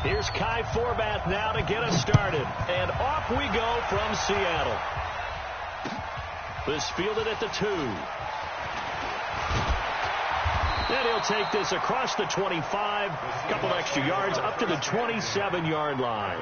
Here's Kai Forbath now to get us started. And off we go from Seattle. This fielded at the 2. And he'll take this across the 25. A couple extra yards up to the 27-yard line.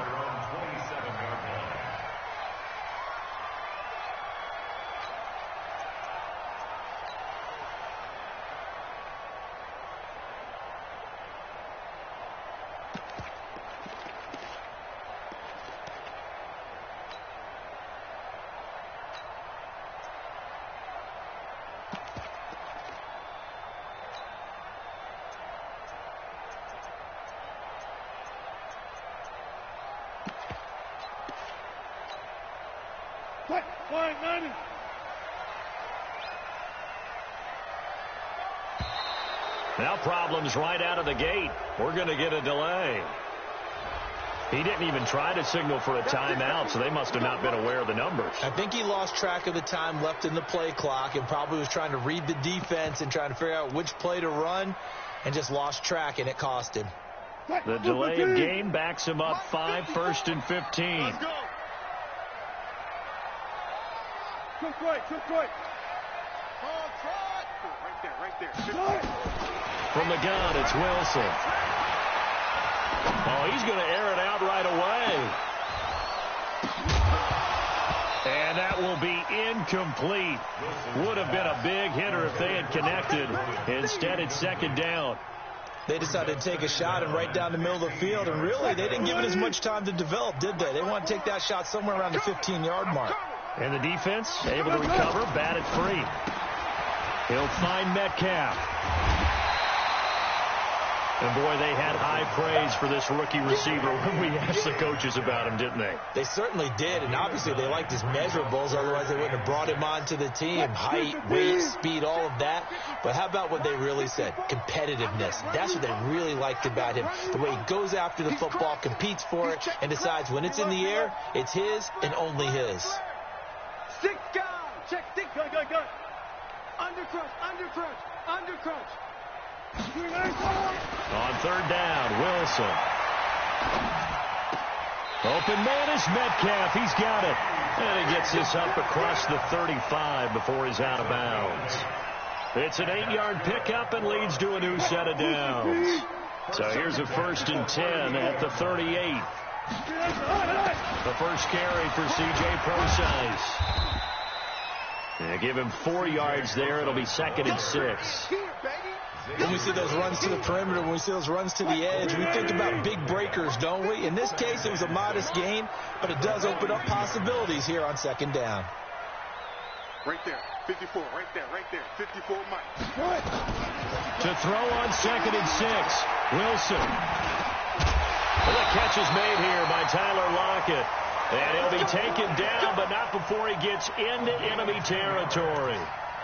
Now problems right out of the gate. We're going to get a delay. He didn't even try to signal for a timeout, so they must have not been aware of the numbers. I think he lost track of the time left in the play clock and probably was trying to read the defense and trying to figure out which play to run and just lost track, and it cost him. The delay of game backs him up 5, 1st and 15. Let's go. Took right. Right there. From the gun, it's Wilson. Oh, he's going to air it out right away. And that will be incomplete. Would have been a big hitter if they had connected. Instead, it's 2nd down. They decided to take a shot and right down the middle of the field, and really, they didn't give it as much time to develop, did they? They want to take that shot somewhere around the 15-yard mark. And the defense able to recover, bat it free. He'll find Metcalf. And, boy, they had high praise for this rookie receiver when we asked the coaches about him, didn't they? They certainly did, and obviously they liked his measurables. Otherwise, they wouldn't have brought him onto the team. Height, weight, speed, all of that. But how about what they really said? Competitiveness. That's what they really liked about him. The way he goes after the football, competes for it, and decides when it's in the air, it's his and only his. Stick down. Check, stick. Go. Undercrunch. On 3rd down, Wilson. Open man is Metcalf. He's got it. And he gets this up across the 35 before he's out of bounds. It's an 8-yard pickup and leads to a new set of downs. So here's a 1st and 10 at the 38. The first carry for C.J. Prosise. Give him 4 yards there. It'll be 2nd and 6. When we see those runs to the perimeter, when we see those runs to the edge, we think about big breakers, don't we? In this case, it was a modest gain, but it does open up possibilities here on 2nd down. Right there, 54, right there, 54 Mike. To throw on 2nd and 6, Wilson. Well, the catch is made here by Tyler Lockett. And he'll be taken down, but not before he gets into enemy territory.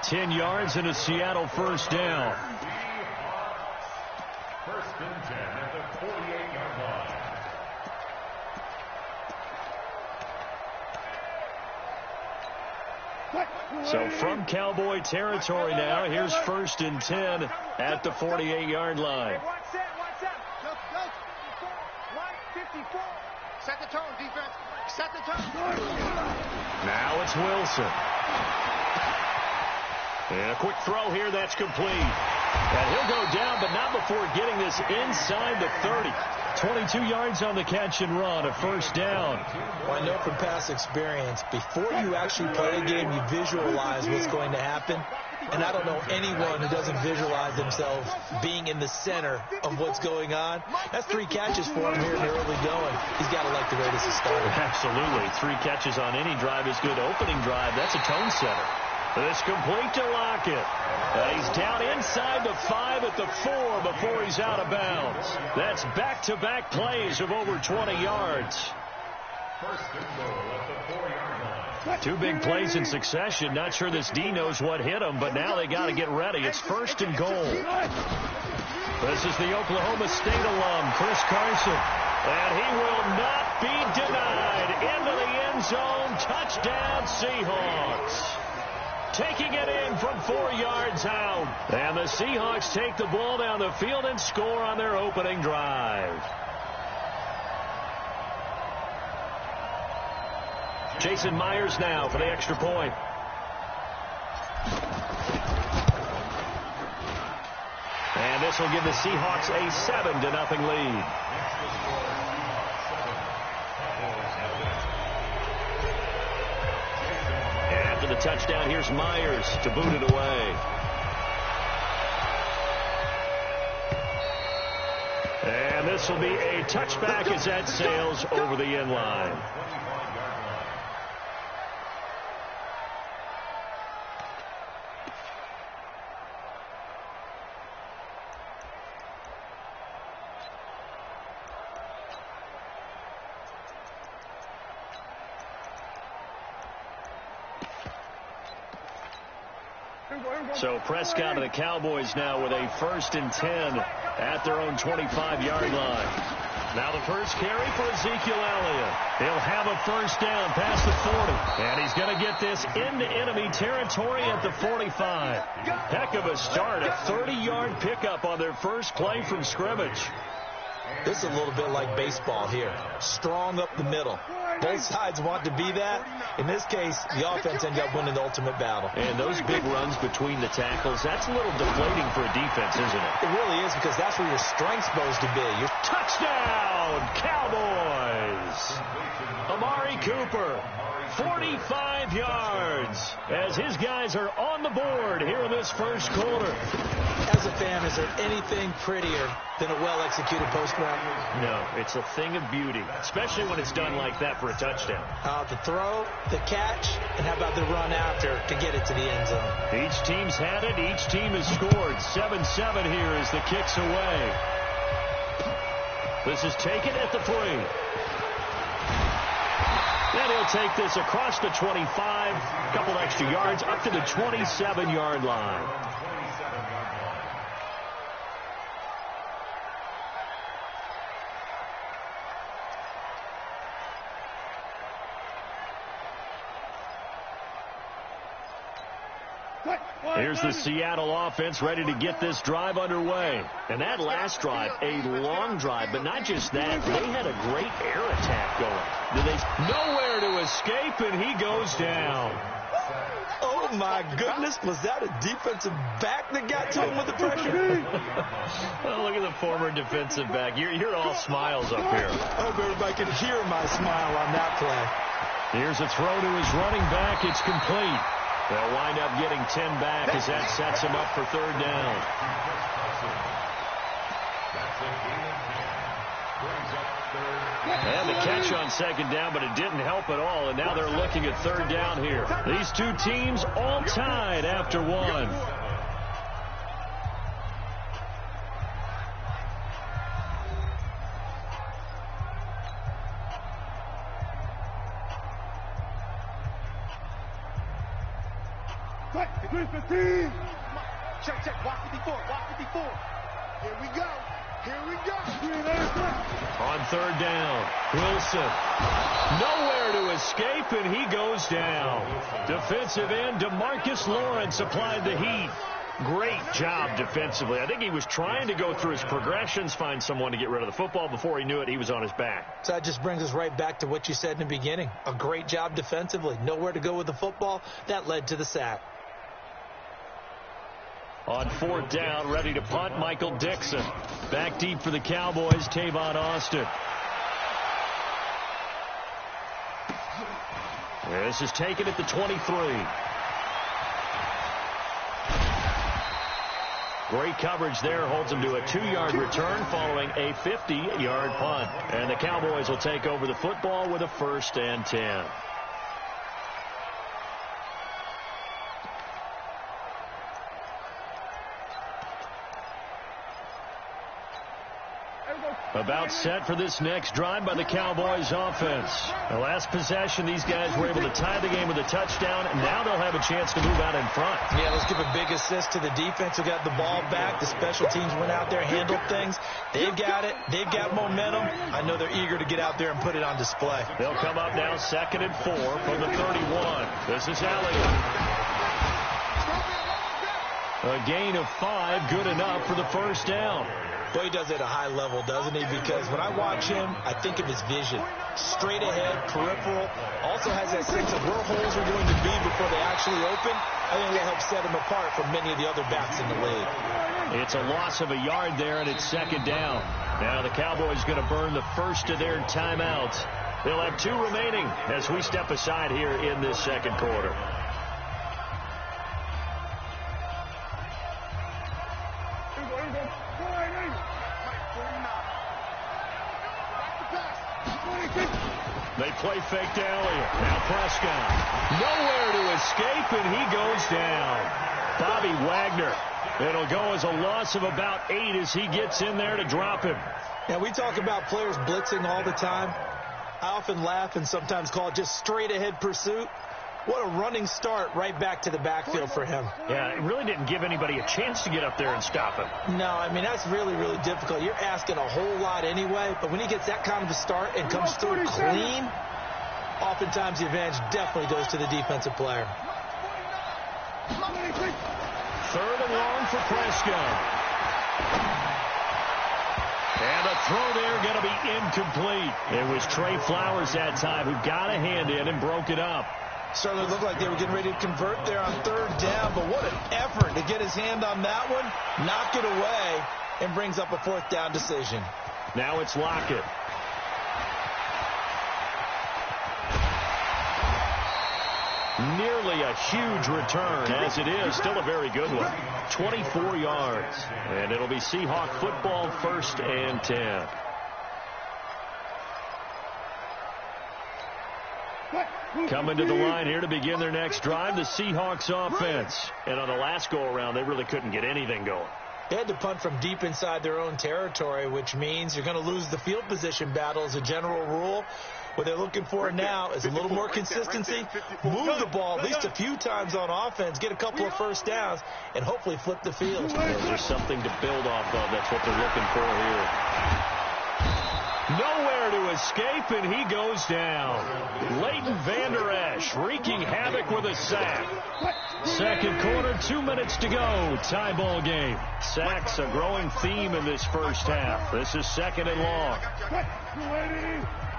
10 yards and a Seattle 1st down. 1st and 10 at the 48-yard line. So from Cowboy territory now, here's 1st and 10 at the 48-yard line. One set. Go. 54. Set the tone, defense. Set the tone. Now it's Wilson. And a quick throw here, that's complete. And he'll go down, but not before getting this inside the 30. 22 yards on the catch and run, a 1st down. Well, I know from past experience, before you actually play a game, you visualize what's going to happen. And I don't know anyone who doesn't visualize themselves being in the center of what's going on. That's 3 catches for him here in the early going. He's got to like the way this is started. Absolutely. 3 catches on any drive is good. Opening drive, that's a tone setter. It's complete to Lockett. He's down inside the 5 at the 4 before he's out of bounds. That's back-to-back plays of over 20 yards. 1st and goal at the 4-yard line. 2 big plays in succession. Not sure this D knows what hit him, but now they got to get ready. It's 1st and goal. This is the Oklahoma State alum, Chris Carson. And he will not be denied. Into the end zone. Touchdown, Seahawks. Taking it in from 4 yards out. And the Seahawks take the ball down the field and score on their opening drive. Jason Myers now for the extra point. And this will give the Seahawks a 7-0 lead. After the touchdown, here's Myers to boot it away. And this will be a touchback as that sails over the end line. So Prescott and the Cowboys now with a 1st and 10 at their own 25-yard line. Now the first carry for Ezekiel Elliott. He'll have a first down past the 40. And he's going to get this into enemy territory at the 45. Heck of a start. A 30-yard pickup on their first play from scrimmage. This is a little bit like baseball here. Strong up the middle. Both sides want to be that. In this case, the offense ended up winning the ultimate battle. And those big runs between the tackles, that's a little deflating for a defense, isn't it? It really is, because that's where your strength's supposed to be. Your touchdown, Cowboys! Amari Cooper, 45 yards, as his guys are on the board here in this first quarter. As a fan, is there anything prettier than a well-executed post route? No, it's a thing of beauty, especially when it's done like that for a touchdown. The throw, the catch, and how about the run after to get it to the end zone? Each team's had it. Each team has scored. 7-7 here as the kick's away. This is taken at the 3. Then he'll take this across the 25, a couple extra yards, up to the 27-yard line. Here's the Seattle offense ready to get this drive underway. And that last drive, a long drive, but not just that. They had a great air attack going. Nowhere to escape, and he goes down. Oh, my goodness. Was that a defensive back that got to him with the pressure? Well, look at the former defensive back. You're all smiles up here. I hope everybody can hear my smile on that play. Here's a throw to his running back. It's complete. They'll wind up getting 10 back as that sets him up for 3rd down. And the catch on 2nd down, but it didn't help at all, and now they're looking at 3rd down here. These two teams all tied after 1. Check. Walk 54. Here we go. On 3rd down, Wilson. Nowhere to escape, and he goes down. Defensive end DeMarcus Lawrence applied the heat. Great job defensively. I think he was trying to go through his progressions, find someone to get rid of the football. Before he knew it, he was on his back. So that just brings us right back to what you said in the beginning. A great job defensively. Nowhere to go with the football. That led to the sack. On 4th down, ready to punt, Michael Dixon. Back deep for the Cowboys, Tavon Austin. This is taken at the 23. Great coverage there, holds him to a 2-yard return following a 50-yard punt. And the Cowboys will take over the football with a 1st and 10. About set for this next drive by the Cowboys offense. The last possession, these guys were able to tie the game with a touchdown, and now they'll have a chance to move out in front. Yeah, let's give a big assist to the defense who got the ball back. The special teams went out there, handled things. They've got it. They've got momentum. I know they're eager to get out there and put it on display. They'll come up now 2nd and 4 from the 31. This is Elliott. A gain of 5, good enough for the 1st down. Well, he does it at a high level, doesn't he? Because when I watch him, I think of his vision. Straight ahead, peripheral. Also has that sense of where holes are going to be before they actually open. I think that helps set him apart from many of the other backs in the league. It's a loss of a yard there, and it's second down. Now the Cowboys going to burn the first of their timeouts. They'll have 2 remaining as we step aside here in this second quarter. They play fake to Elliott. Now Prescott. Nowhere to escape, and he goes down. Bobby Wagner. It'll go as a loss of about 8 as he gets in there to drop him. Now, we talk about players blitzing all the time. I often laugh and sometimes call it just straight-ahead pursuit. What a running start right back to the backfield for him. Yeah, it really didn't give anybody a chance to get up there and stop him. No, I mean, that's really, really difficult. You're asking a whole lot anyway, but when he gets that kind of a start and comes through clean, oftentimes the advantage definitely goes to the defensive player. 3rd and long for Prescott. And the throw there going to be incomplete. It was Trey Flowers that time who got a hand in and broke it up. Certainly looked like they were getting ready to convert there on 3rd down, but what an effort to get his hand on that one, knock it away, and brings up a 4th down decision. Now it's Lockett. Nearly a huge return, as it is. Still a very good one. 24 yards. And it'll be Seahawk football, 1st and 10. Coming to the line here to begin their next drive, the Seahawks offense. And on the last go-around, they really couldn't get anything going. They had to punt from deep inside their own territory, which means you're going to lose the field position battle as a general rule. What they're looking for now is a little more consistency, move the ball at least a few times on offense, get a couple of 1st downs, and hopefully flip the field. There's something to build off of. That's what they're looking for here. Nowhere to escape, and he goes down. Leighton Vander Esch wreaking havoc with a sack. Second quarter, 2 minutes to go. Tie ball game. Sacks a growing theme in this first half. This is 2nd and long.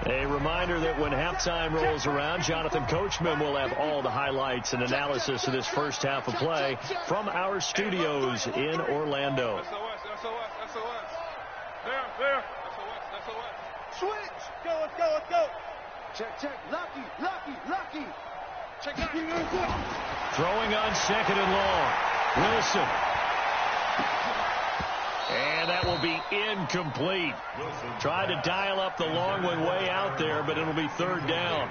A reminder that when halftime rolls around, Jonathan Coachman will have all the highlights and analysis of this first half of play from our studios in Orlando. There. Switch. Let's go. Check. Lucky. Check out. Throwing on 2nd and long. Wilson. And that will be incomplete. Tried to dial up the long one way out there, but it'll be 3rd down.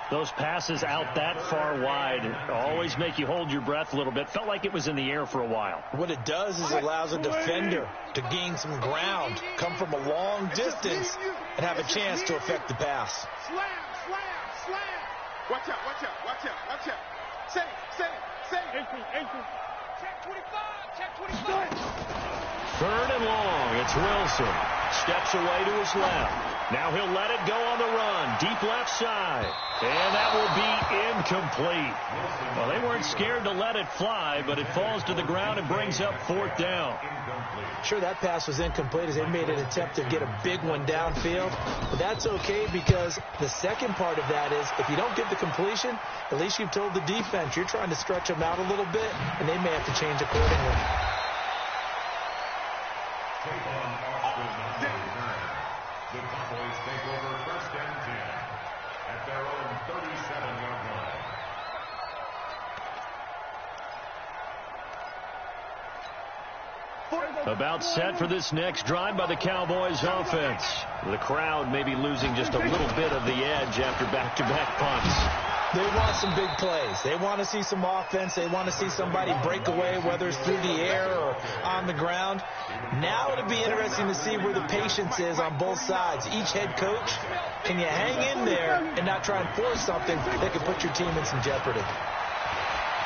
Those passes out that far wide always make you hold your breath a little bit. Felt like it was in the air for a while. What it does is it allows a defender to gain some ground, come from a long distance, and have a chance to affect the pass. Slam. Watch out. Safe. Ankle. Check 25. 3rd and long. It's Wilson. Steps away to his left. Now he'll let it go on the run. Deep left side. And that will be incomplete. Well, they weren't scared to let it fly, but it falls to the ground and brings up 4th down. Sure, that pass was incomplete as they made an attempt to get a big one downfield. But that's okay because the second part of that is if you don't get the completion, at least you've told the defense you're trying to stretch them out a little bit, and they may have to change accordingly. The Cowboys take over 1st and 10 at their own 37-yard line. About set for this next drive by the Cowboys offense. The crowd may be losing just a little bit of the edge after back-to-back punts. They want some big plays. They want to see some offense. They want to see somebody break away, whether it's through the air or on the ground. Now it'll be interesting to see where the patience is on both sides. Each head coach, can you hang in there and not try and force something that could put your team in some jeopardy?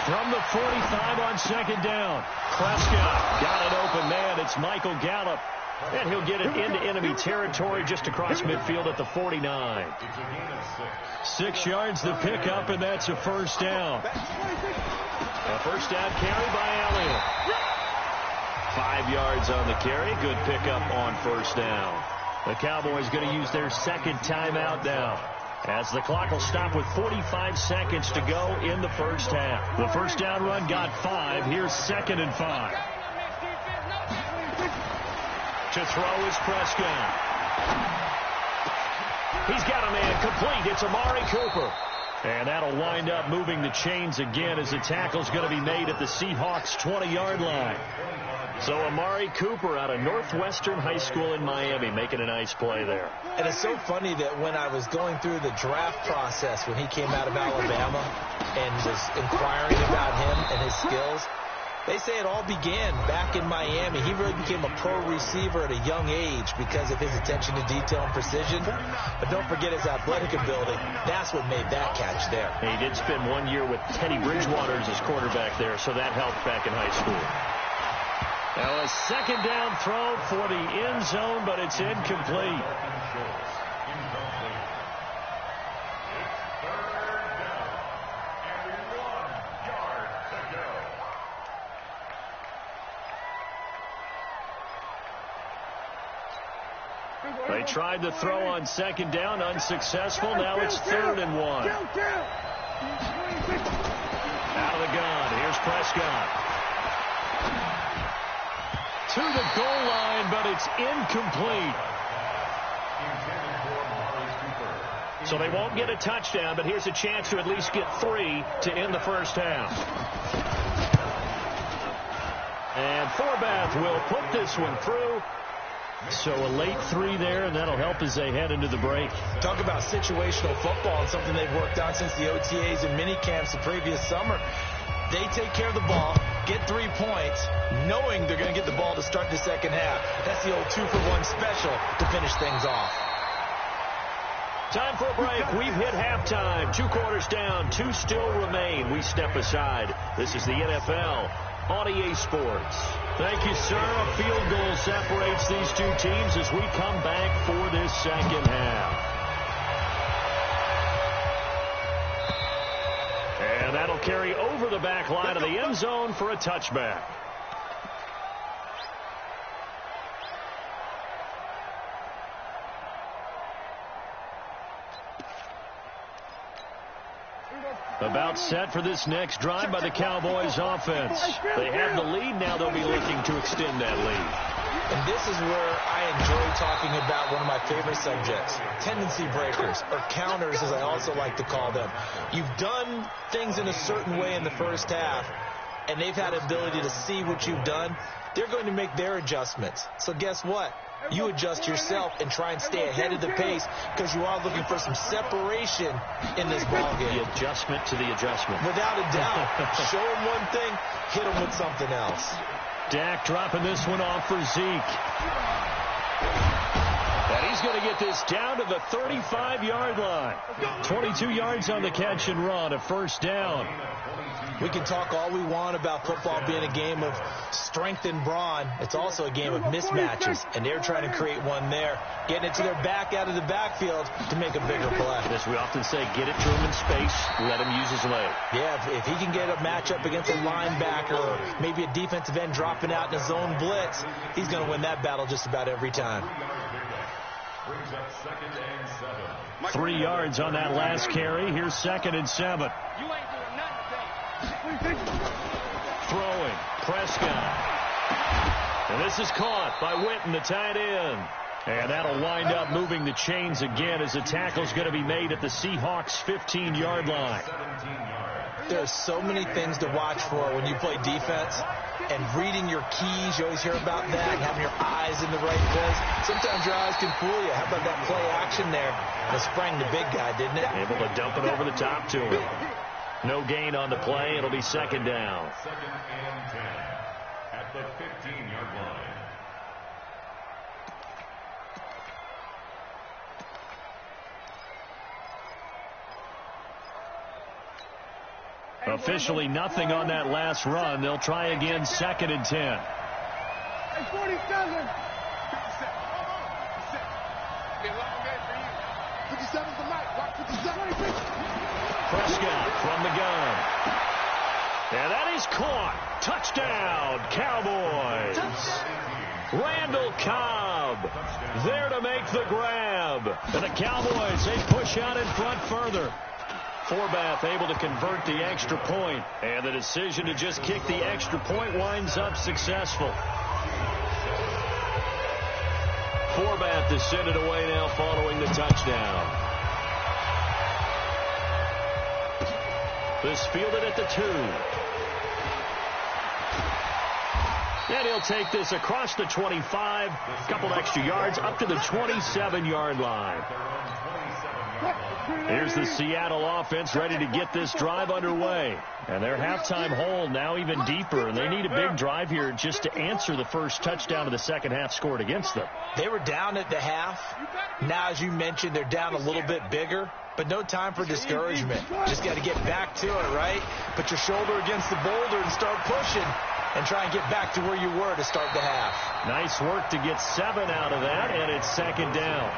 From the 45 on 2nd down, Prescott got an open man. It's Michael Gallup. And he'll get it into enemy territory just across midfield at the 49. 6 yards the pickup, and that's a 1st down. A 1st down carry by Elliott. 5 yards on the carry. Good pickup on first down. The Cowboys going to use their second timeout now, as the clock will stop with 45 seconds to go in the first half. The first down run got 5. Here's 2nd and 5. To throw is Prescott. He's got a man complete. It's Amari Cooper. And that'll wind up moving the chains again, as the tackle's going to be made at the Seahawks' 20-yard line. So Amari Cooper out of Northwestern High School in Miami making a nice play there. And it's so funny that when I was going through the draft process when he came out of Alabama and was inquiring about him and his skills, they say it all began back in Miami. He really became a pro receiver at a young age because of his attention to detail and precision. But don't forget his athletic ability. That's what made that catch there. He did spend 1 year with Teddy Bridgewater as his quarterback there, so that helped back in high school. Now a second down throw for the end zone, but it's incomplete. They tried to throw on second down, unsuccessful. Now it's 3rd and 1. Out of the gun, here's Prescott. To the goal line, but it's incomplete. So they won't get a touchdown, but here's a chance to at least get 3 to end the first half. And Forbath will put this one through. So a late 3 there, and that'll help as they head into the break. Talk about situational football and something they've worked on since the OTAs and mini camps the previous summer. They take care of the ball, get 3 points, knowing they're going to get the ball to start the second half. That's the old 2-for-1 special to finish things off. Time for a break. We've hit halftime. 2 quarters down, 2 still remain. We step aside. This is the NFL on EA Sports. Thank you, sir. A field goal separates these two teams as we come back for this second half. And that'll carry over the back line of the end zone for a touchback. About set for this next drive by the Cowboys offense. They have the lead. Now they'll be looking to extend that lead. And this is where I enjoy talking about one of my favorite subjects, tendency breakers, or counters as I also like to call them. You've done things in a certain way in the first half, and they've had ability to see what you've done. They're going to make their adjustments. So guess what? You adjust yourself and try and stay ahead of the pace because you are looking for some separation in this ballgame. The adjustment to the adjustment. Without a doubt. Show them one thing, hit them with something else. Dak dropping this one off for Zeke. And he's going to get this down to the 35-yard line. 22 yards on the catch and run, a first down. We can talk all we want about football being a game of strength and brawn. It's also a game of mismatches, and they're trying to create one there, getting it to their back out of the backfield to make a bigger play. As we often say, get it to him in space, let him use his leg. Yeah, if he can get a matchup against a linebacker or maybe a defensive end dropping out in a zone blitz, he's going to win that battle just about every time. 3 yards on that last carry. Here's 2nd and 7. Throwing, Prescott. And this is caught by Witten, the tight end. And that'll wind up moving the chains again as the tackle's going to be made at the Seahawks' 15-yard line. There's so many things to watch for when you play defense. And reading your keys, you always hear about that, and having your eyes in the right place. Sometimes your eyes can fool you. How about that play action there? And it sprang the big guy, didn't it? Able to dump it over the top to him. No gain on the play. It'll be 2nd down. 2nd and 10 at the 15-yard line. Officially nothing on that last run. They'll try again, 2nd and 10. Hey, 47. 57's the mic. 57. Prescott from the gun. And that is caught. Touchdown, Cowboys. Randall Cobb there to make the grab. And the Cowboys, they push out in front further. Forbath able to convert the extra point. And the decision to just kick the extra point winds up successful. Forbath is sent it away now following the touchdown. This fielded at the 2. And he'll take this across the 25, a couple extra yards, up to the 27-yard line. Here's the Seattle offense ready to get this drive underway. And their halftime hole now even deeper, and they need a big drive here just to answer the first touchdown of the second half scored against them. They were down at the half. Now, as you mentioned, they're down a little bit bigger, but no time for discouragement. Just got to get back to it, right? Put your shoulder against the boulder and start pushing and try and get back to where you were to start the half. Nice work to get 7 out of that, and it's second down.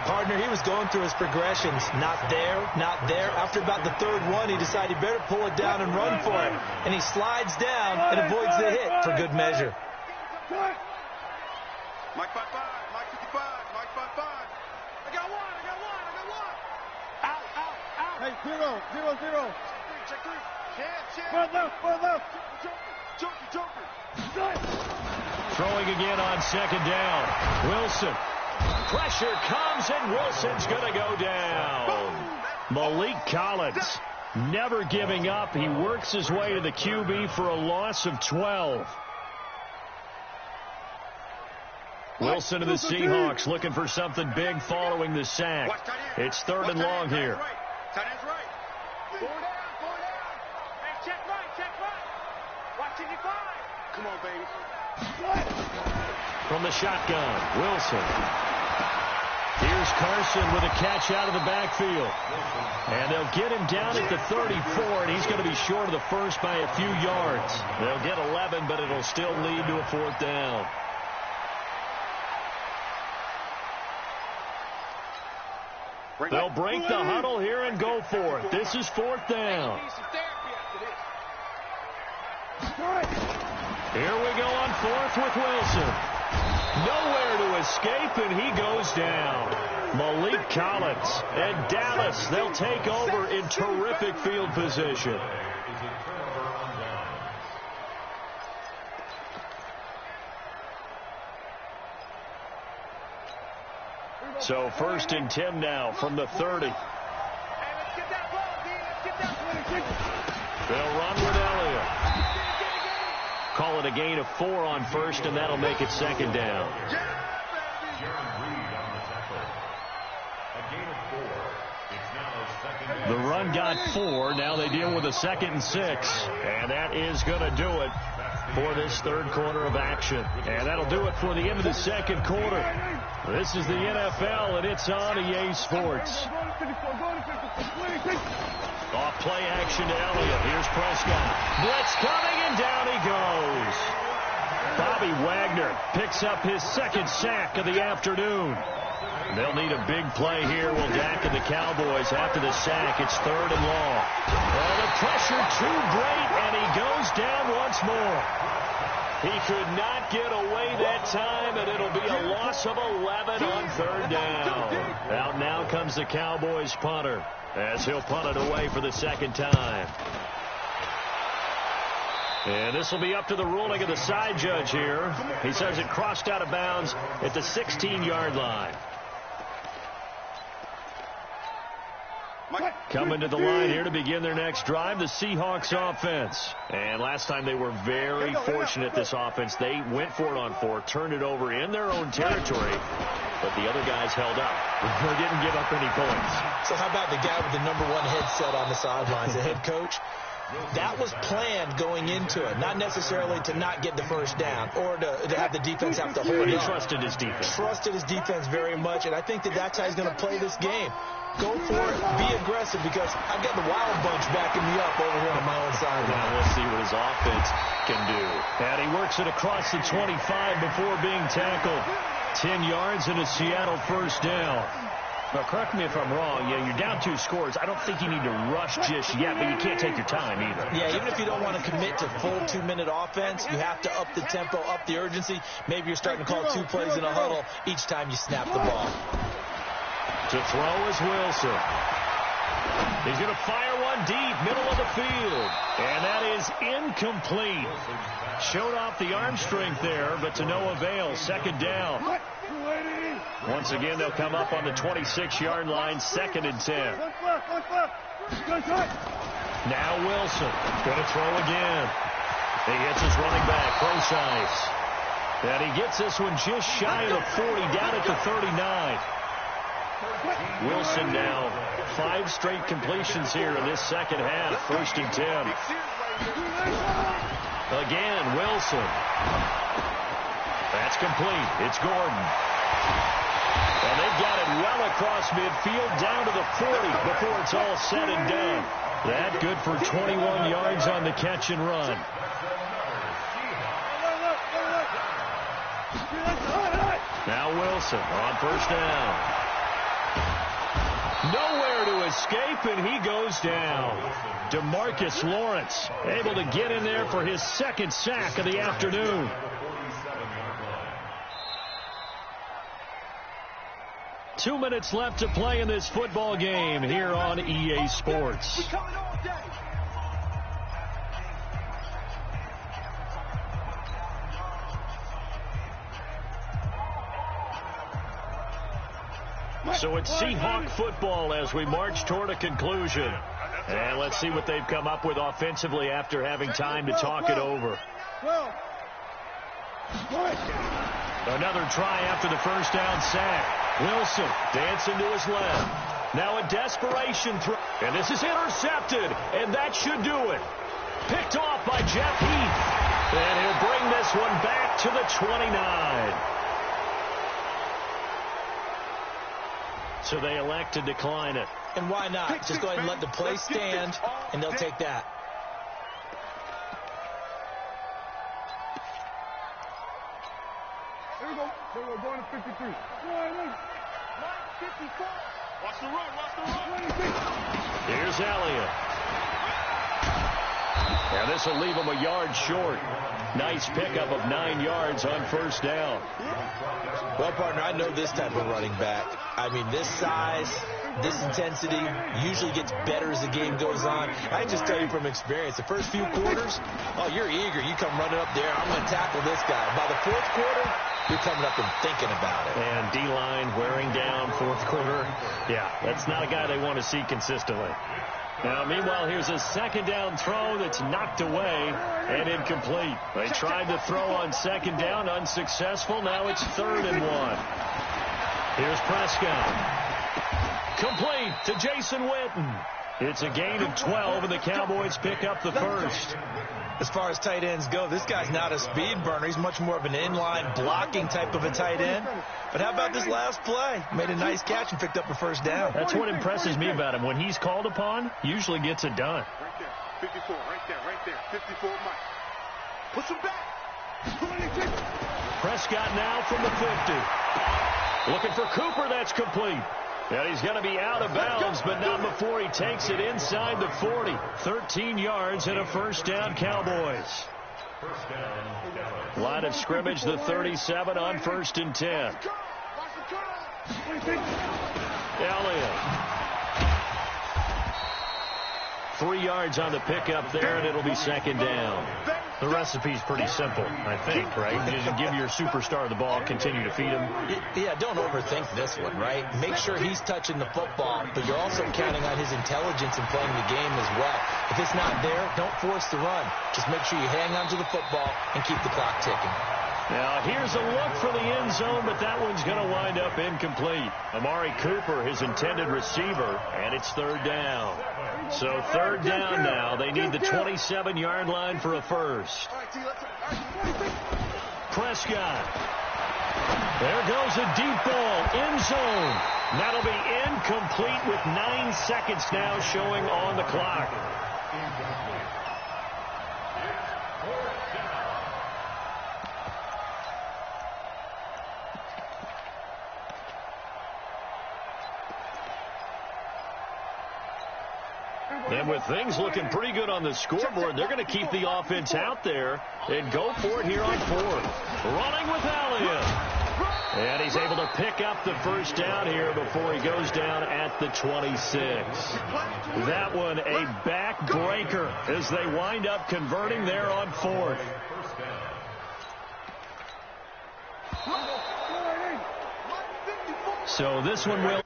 Partner, he was going through his progressions. Not there, not there. After about the third one, he decided he better pull it down and run for it. And he slides down and avoids the hit for good measure. Mike 5-5, Mike 55, Mike 5-5. I got one. Out. Hey, 0. Check 3. Chance. Far left. Joker. Throwing again on second down. Wilson. Pressure comes, and Wilson's going to go down. Malik Collins never giving up. He works his way to the QB for a loss of 12. Wilson of the Seahawks looking for something big following the sack. It's third and long here. Tight end's right. 4 down. Hey, check right. Watch 55. Come on, baby. From the shotgun, Wilson. Here's Carson with a catch out of the backfield. And they'll get him down at the 34, and he's going to be short of the first by a few yards. They'll get 11, but it'll still lead to a 4th down. They'll break the huddle here and go for it. This is 4th down. Here we go on 4th with Wilson. Nowhere to escape, and he goes down. Malik Collins and Dallas, they'll take over in terrific field position. So 1st and 10 now from the 30. They'll run with Elliott. Call it a gain of 4 on 1st, and that'll make it 2nd down. The run got 4. Now they deal with a 2nd and 6. And that is going to do it for this third quarter of action. And that'll do it for the end of the second quarter. This is the NFL, and it's on EA Sports. Off play action to Elliott. Here's Prescott. Blitz coming, and down he goes. Bobby Wagner picks up his 2nd sack of the afternoon. They'll need a big play here. Will Dak and the Cowboys after the sack. It's 3rd and long. Well, the pressure too great, and he goes down once more. He could not get away that time, and it'll be a loss of 11 on 3rd down. Out now comes the Cowboys punter as he'll punt it away for the 2nd time. And this will be up to the ruling of the side judge here. He says it crossed out of bounds at the 16-yard line. Coming to the line here to begin their next drive, the Seahawks offense. And last time they were very fortunate, this offense. They went for it on 4, turned it over in their own territory, but the other guys held up. They didn't give up any points. So how about the guy with the number 1 headset on the sidelines, the head coach? That was planned going into it, not necessarily to not get the first down or to have the defense have to hold But he up. trusted his defense. Trusted his defense very much, and I think that's how he's going to play this game. Go for it, be aggressive, because I've got the Wild Bunch backing me up over here on my own side. Now we'll see what his offense can do. And he works it across the 25 before being tackled. 10 yards and a Seattle first down. Now, correct me if I'm wrong. Yeah, you're down 2 scores. I don't think you need to rush just yet, but you can't take your time either. Yeah, even if you don't want to commit to full 2-minute offense, you have to up the tempo, up the urgency. Maybe you're starting to call 2 plays in a huddle each time you snap the ball. To throw is Wilson. He's going to fire one deep, middle of the field. And that is incomplete. Showed off the arm strength there, but to no avail. Second down. Once again, they'll come up on the 26-yard line, 2nd and 10. Now Wilson going to throw again. He hits his running back, precise. And he gets this one just shy of the 40, down at the 39. Wilson now 5 straight completions here in this second half. 1st and 10. Again, Wilson. That's complete. It's Gordon. And they've got it well across midfield down to the 40 before it's all said and done. That good for 21 yards on the catch and run. Now Wilson on 1st down. Nowhere to escape, and he goes down. DeMarcus Lawrence able to get in there for his 2nd sack of the afternoon. Two minutes left to play in this football game here on EA Sports. So it's Seahawk football as we march toward a conclusion. And let's see what they've come up with offensively after having time to talk it over. Another try after the 1st down sack. Wilson dancing to his left. Now a desperation throw. And this is intercepted. And that should do it. Picked off by Jeff Heath. And he'll bring this one back to the 29. So they elect to decline it. And why not? Just go ahead and let the play stand, and they'll take that. There we go. There we go. Going to 53. Line 54. Watch the run. Watch the run. Here's Elliott. And this will leave him a yard short. Nice pickup of 9 yards on 1st down. Well, partner, I know this type of running back. I mean, this size, this intensity usually gets better as the game goes on. I just tell you from experience, the first few quarters, oh, you're eager. You come running up there. I'm going to tackle this guy. By the 4th quarter, you're coming up and thinking about it. And D-line wearing down 4th quarter. Yeah, that's not a guy they want to see consistently. Now, meanwhile, here's a 2nd down throw that's knocked away and incomplete. They tried to throw on 2nd down, unsuccessful. Now it's 3rd and 1. Here's Prescott. Complete to Jason Witten. It's a gain of 12, and the Cowboys pick up the 1st. As far as tight ends go, this guy's not a speed burner. He's much more of an inline blocking type of a tight end. But how about this last play? Made a nice catch and picked up a 1st down. That's what impresses me about him. When he's called upon, usually gets it done. Right there. 54. Right there. 54 Mike. Push him back. Prescott now from the 50. Looking for Cooper. That's complete. And he's going to be out of bounds, but not before he takes it inside the 40. 13 yards and a 1st down, Cowboys. Line of scrimmage, the 37 on 1st and 10. Elliott. 3 yards on the pickup there, and it'll be 2nd down. The recipe's pretty simple, I think, right? Just give your superstar the ball, continue to feed him. Yeah, don't overthink this one, right? Make sure he's touching the football, but you're also counting on his intelligence in playing the game as well. If it's not there, don't force the run. Just make sure you hang on to the football and keep the clock ticking. Now, here's a look for the end zone, but that one's going to wind up incomplete. Amari Cooper, his intended receiver, and it's 3rd down. So 3rd down now. They need the 27-yard line for a 1st. Prescott. There goes a deep ball, end zone. That'll be incomplete with 9 seconds now showing on the clock. And with things looking pretty good on the scoreboard, they're going to keep the offense out there and go for it here on fourth. Running with Elliott. And he's able to pick up the first down here before he goes down at the 26. That one a backbreaker as they wind up converting there on fourth. So this one will...